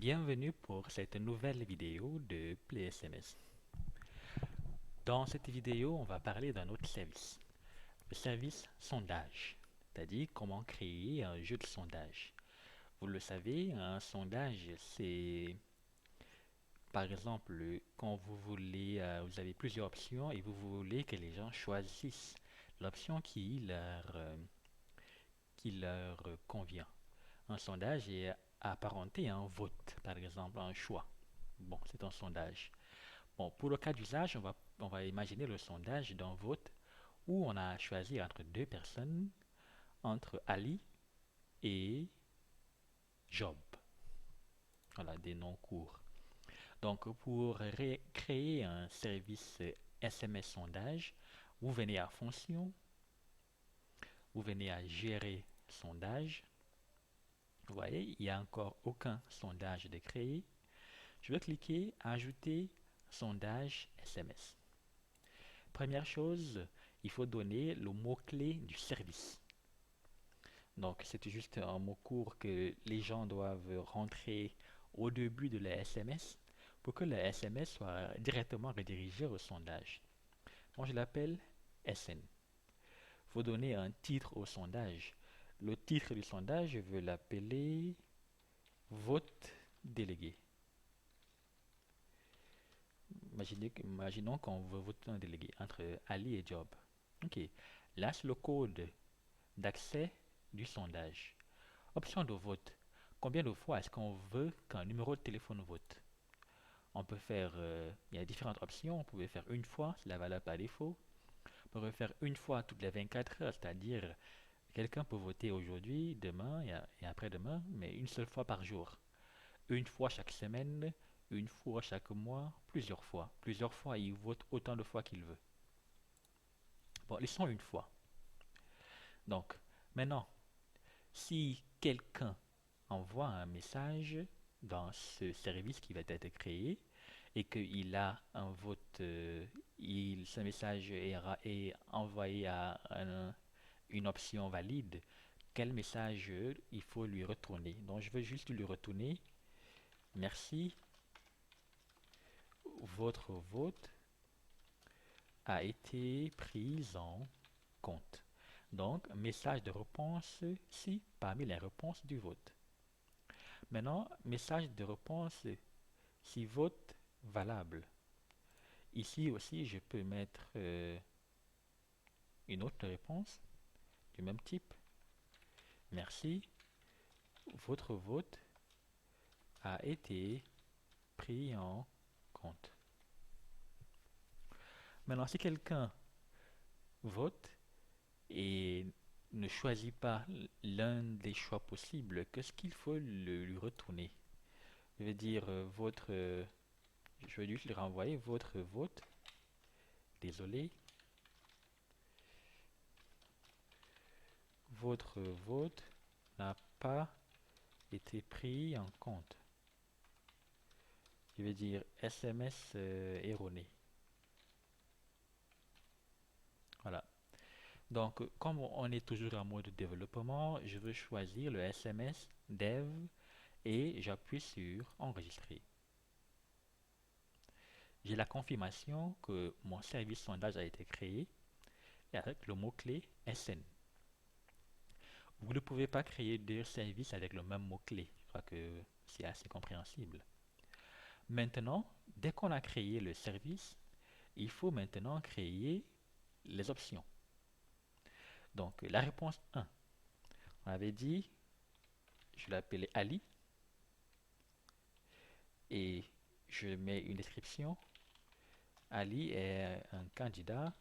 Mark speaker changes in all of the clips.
Speaker 1: Bienvenue pour cette nouvelle vidéo de PlaySMS. Dans cette vidéo, on va parler d'un autre service, le service sondage, c'est-à-dire comment créer un jeu de sondage. Vous le savez, un sondage, c'est par exemple quand vous avez plusieurs options et vous voulez que les gens choisissent l'option qui leur convient. Un sondage est apparenté à un vote, par exemple, un choix. Bon, c'est un sondage. Bon, pour le cas d'usage, on va imaginer le sondage d'un vote où on a choisi entre deux personnes, entre Ali et Job. Voilà, des noms courts. Donc, pour créer un service SMS sondage, vous venez à fonction, vous venez à gérer sondage. Vous voyez, il n'y a encore aucun sondage de créer. Je vais cliquer ajouter sondage SMS. Première chose, il faut donner le mot-clé du service. Donc, c'est juste un mot court que les gens doivent rentrer au début de la SMS pour que la SMS soit directement redirigée au sondage. Moi, je l'appelle SN. Il faut donner un titre au sondage. Le titre du sondage, je veux l'appeler vote délégué. Imaginons qu'on veut voter un délégué entre Ali et Job. Ok. Là, c'est le code d'accès du sondage. Option de vote. Combien de fois est-ce qu'on veut qu'un numéro de téléphone vote? On peut faire, il y a différentes options. On pouvait faire une fois, c'est la valeur par défaut. On peut faire une fois toutes les 24 heures, c'est-à-dire quelqu'un peut voter aujourd'hui, demain et après-demain, mais une seule fois par jour. Une fois chaque semaine, une fois chaque mois, plusieurs fois. Plusieurs fois, il vote autant de fois qu'il veut. Bon, laissons une fois. Donc, maintenant, si quelqu'un envoie un message dans ce service qui va être créé et qu'il a un vote, ce message est envoyé à une option valide, quel message il faut lui retourner? Donc je veux juste lui retourner merci, votre vote a été pris en compte. Donc, message de réponse si parmi les réponses du vote. Maintenant, message de réponse si vote valable. Ici aussi, je peux mettre une autre réponse du même type. Merci, votre vote a été pris en compte. Maintenant, si quelqu'un vote et ne choisit pas l'un des choix possibles, qu'est-ce qu'il faut lui retourner? Je vais dire je vais juste lui renvoyer votre vote. Désolé, votre vote n'a pas été pris en compte. Je vais dire SMS erroné. Voilà. Donc, comme on est toujours en mode développement, je veux choisir le SMS dev et j'appuie sur enregistrer. J'ai la confirmation que mon service sondage a été créé avec le mot-clé SN. Vous ne pouvez pas créer deux services avec le même mot-clé. Je crois que c'est assez compréhensible. Maintenant, dès qu'on a créé le service, il faut maintenant créer les options. Donc, la réponse 1, on avait dit, je l'appelais Ali et je mets une description. Ali est un candidat.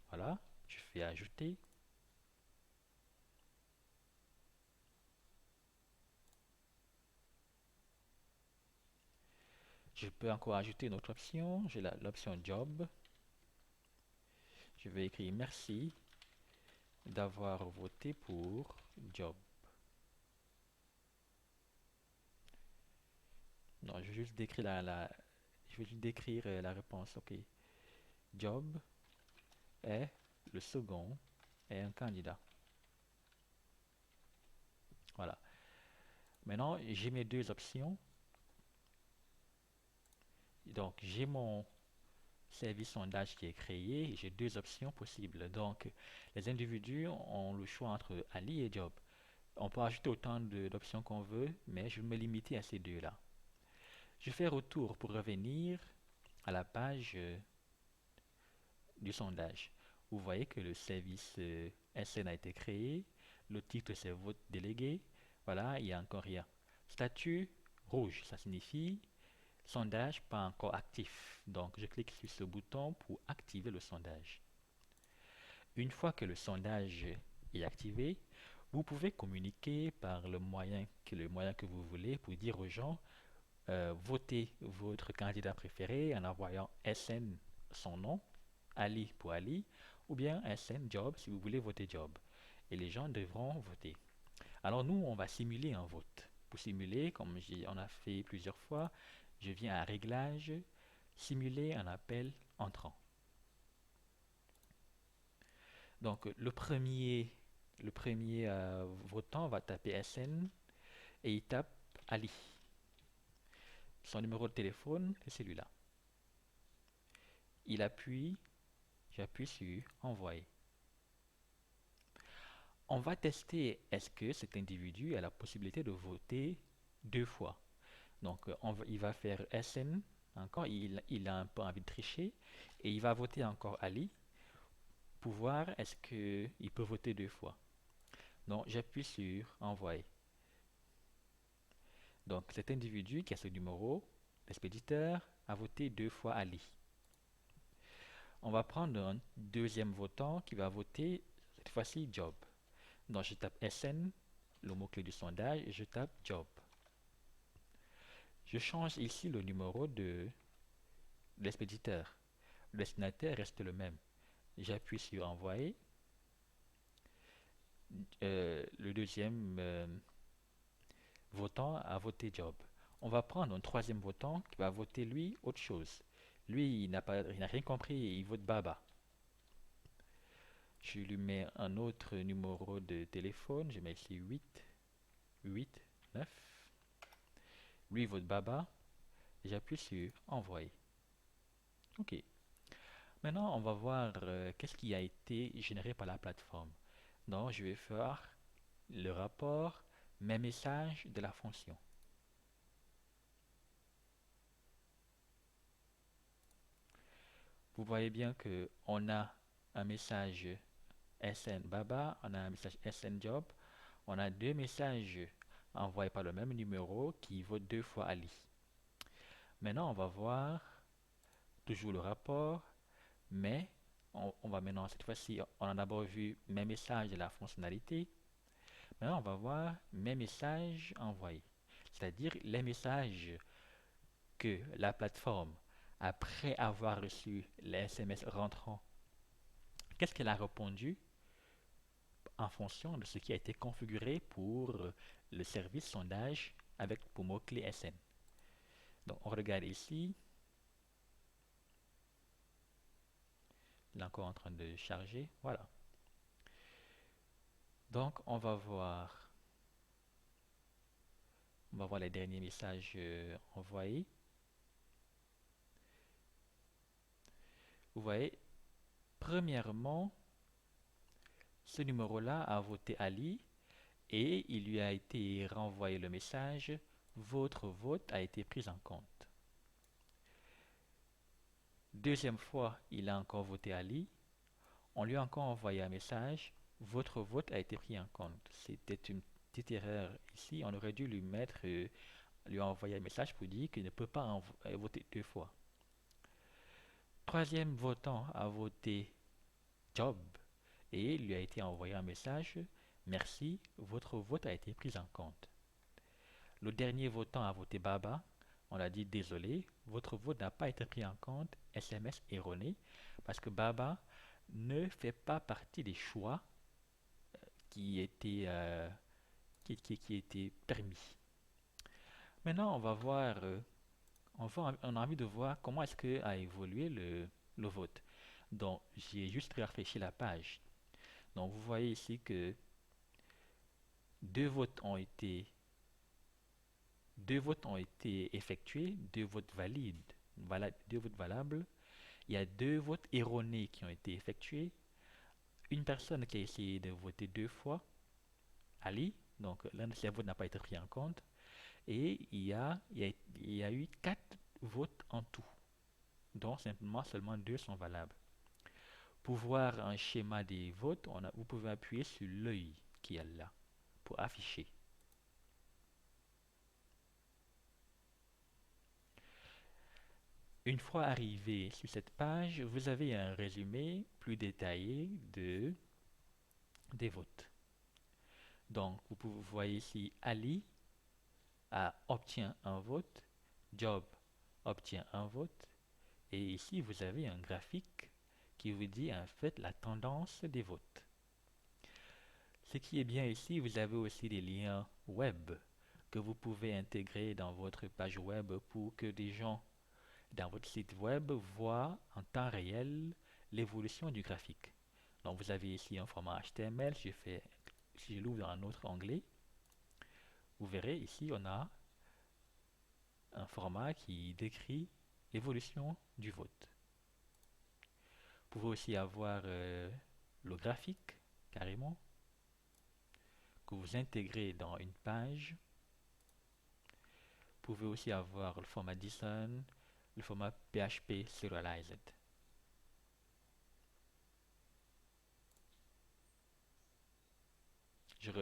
Speaker 1: Voilà, je fais ajouter. Je peux encore ajouter une autre option. J'ai l'option job. Je vais écrire merci d'avoir voté pour job. Non, je vais juste décrire je vais juste décrire la réponse. Ok. Job est le second est un candidat. Voilà. Maintenant, j'ai mes deux options. Donc, j'ai mon service sondage qui est créé. J'ai deux options possibles. Donc, les individus ont le choix entre Ali et Job. On peut ajouter autant d'options qu'on veut, mais je vais me limiter à ces deux-là. Je fais retour pour revenir à la page du sondage. Vous voyez que le service SN a été créé. Le titre, c'est vote délégué. Voilà, il n'y a encore rien. Statut rouge, ça signifie sondage pas encore actif. Donc, je clique sur ce bouton pour activer le sondage. Une fois que le sondage est activé, vous pouvez communiquer par le moyen que vous voulez pour dire aux gens votez votre candidat préféré en envoyant SN son nom, Ali pour Ali, ou bien SN Job si vous voulez voter Job. Et les gens devront voter. Alors nous, on va simuler un vote. Pour simuler, comme on a fait plusieurs fois, je viens à Réglages, simuler un appel entrant. Donc le premier votant va taper SN et il tape Ali. Son numéro de téléphone, c'est celui-là. J'appuie sur envoyer. On va tester est-ce que cet individu a la possibilité de voter deux fois. Donc il va faire SN encore, il a un peu envie de tricher et il va voter encore Ali pour voir est-ce qu'il peut voter deux fois. Donc j'appuie sur envoyer. Donc cet individu qui a ce numéro, l'expéditeur, a voté deux fois Ali. On va prendre un deuxième votant qui va voter cette fois-ci Job. Donc je tape SN, le mot-clé du sondage, et je tape Job. Je change ici le numéro de l'expéditeur. Le destinataire reste le même. J'appuie sur envoyer. Le deuxième votant a voté Job. On va prendre un troisième votant qui va voter lui autre chose. Lui, il n'a rien compris, il vote Baba. Je lui mets un autre numéro de téléphone, je mets ici 8, 9. Lui vote Baba, et j'appuie sur envoyer. Ok. Maintenant, on va voir qu'est-ce qui a été généré par la plateforme. Donc, je vais faire le rapport mes messages de la fonction. Vous voyez bien que on a un message SN Baba, on a un message SN Job, on a deux messages envoyés par le même numéro qui vaut deux fois Ali. Maintenant, on va voir toujours le rapport, mais on va maintenant, cette fois-ci, on a d'abord vu mes messages de la fonctionnalité. Maintenant, on va voir mes messages envoyés, c'est-à-dire les messages que la plateforme, après avoir reçu les SMS rentrants, qu'est-ce qu'elle a répondu en fonction de ce qui a été configuré pour le service sondage avec pour mot-clé SN. Donc, on regarde ici. Il est encore en train de charger. Voilà. Donc, on va voir les derniers messages envoyés. Vous voyez, premièrement, ce numéro-là a voté Ali et il lui a été renvoyé le message votre vote a été pris en compte. Deuxième fois, il a encore voté Ali. On lui a encore envoyé un message votre vote a été pris en compte. C'était une petite erreur ici. On aurait dû lui envoyer un message pour dire qu'il ne peut pas voter deux fois. Troisième votant a voté Job et il lui a été envoyé un message merci, votre vote a été pris en compte. Le dernier votant a voté Baba. On a dit désolé, votre vote n'a pas été pris en compte, SMS erroné, parce que Baba ne fait pas partie des choix qui étaient, qui étaient permis. Maintenant, on va voir, on a envie de voir comment est-ce que a évolué le vote. Donc, j'ai juste rafraîchi la page. Donc, vous voyez ici que deux votes ont été deux votes ont été effectués, deux votes valides, deux votes valables. Il y a deux votes erronés qui ont été effectués. Une personne qui a essayé de voter deux fois, Ali, donc l'un de ses votes n'a pas été pris en compte. Et il y a eu quatre votes en tout, dont simplement seulement deux sont valables. Pour voir un schéma des votes, vous pouvez appuyer sur l'œil qui est là pour afficher. Une fois arrivé sur cette page, vous avez un résumé plus détaillé des votes. Donc, vous voyez ici Ali obtient un vote, Job obtient un vote, et ici vous avez un graphique qui vous dit en fait la tendance des votes. Ce qui est bien ici, vous avez aussi des liens web que vous pouvez intégrer dans votre page web pour que des gens dans votre site web voient en temps réel l'évolution du graphique. Donc vous avez ici un format HTML, si je l'ouvre dans un autre onglet, vous verrez ici on a un format qui décrit l'évolution du vote. Vous pouvez aussi avoir le graphique carrément que vous intégrez dans une page. Vous pouvez aussi avoir le format JSON, le format PHP Serialized.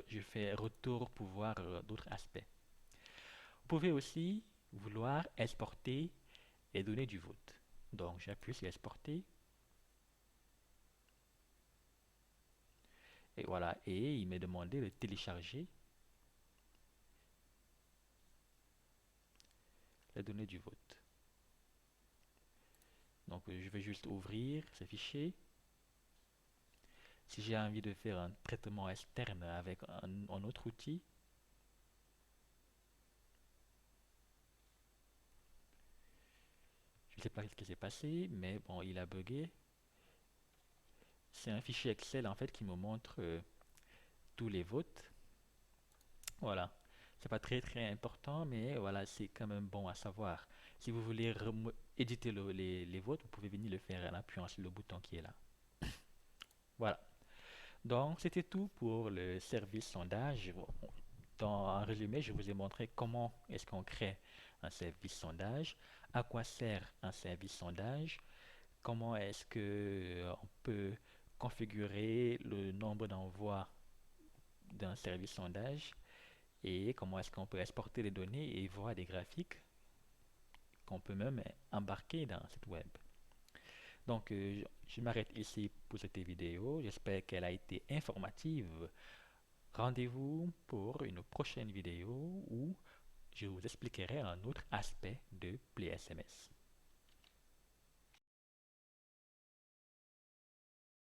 Speaker 1: Je fais retour pour voir d'autres aspects. Vous pouvez aussi vouloir exporter les données du vote. Donc j'appuie sur exporter. Et voilà, et il m'est demandé de télécharger les données du vote. Donc je vais juste ouvrir ce fichier. Si j'ai envie de faire un traitement externe avec un autre outil, je ne sais pas ce qui s'est passé, mais bon, il a bugué. C'est un fichier Excel en fait qui me montre tous les votes. Voilà. C'est pas très important, mais voilà, c'est quand même bon à savoir. Si vous voulez éditer les votes, vous pouvez venir le faire en appuyant sur le bouton qui est là. Voilà. Donc, c'était tout pour le service sondage. En résumé, je vous ai montré comment est-ce qu'on crée un service sondage, à quoi sert un service sondage, comment est-ce que on peut configurer le nombre d'envois d'un service sondage et comment est-ce qu'on peut exporter les données et voir des graphiques qu'on peut même embarquer dans cette web. Donc, je m'arrête ici pour cette vidéo. J'espère qu'elle a été informative. Rendez-vous pour une prochaine vidéo où je vous expliquerai un autre aspect de PlaySMS.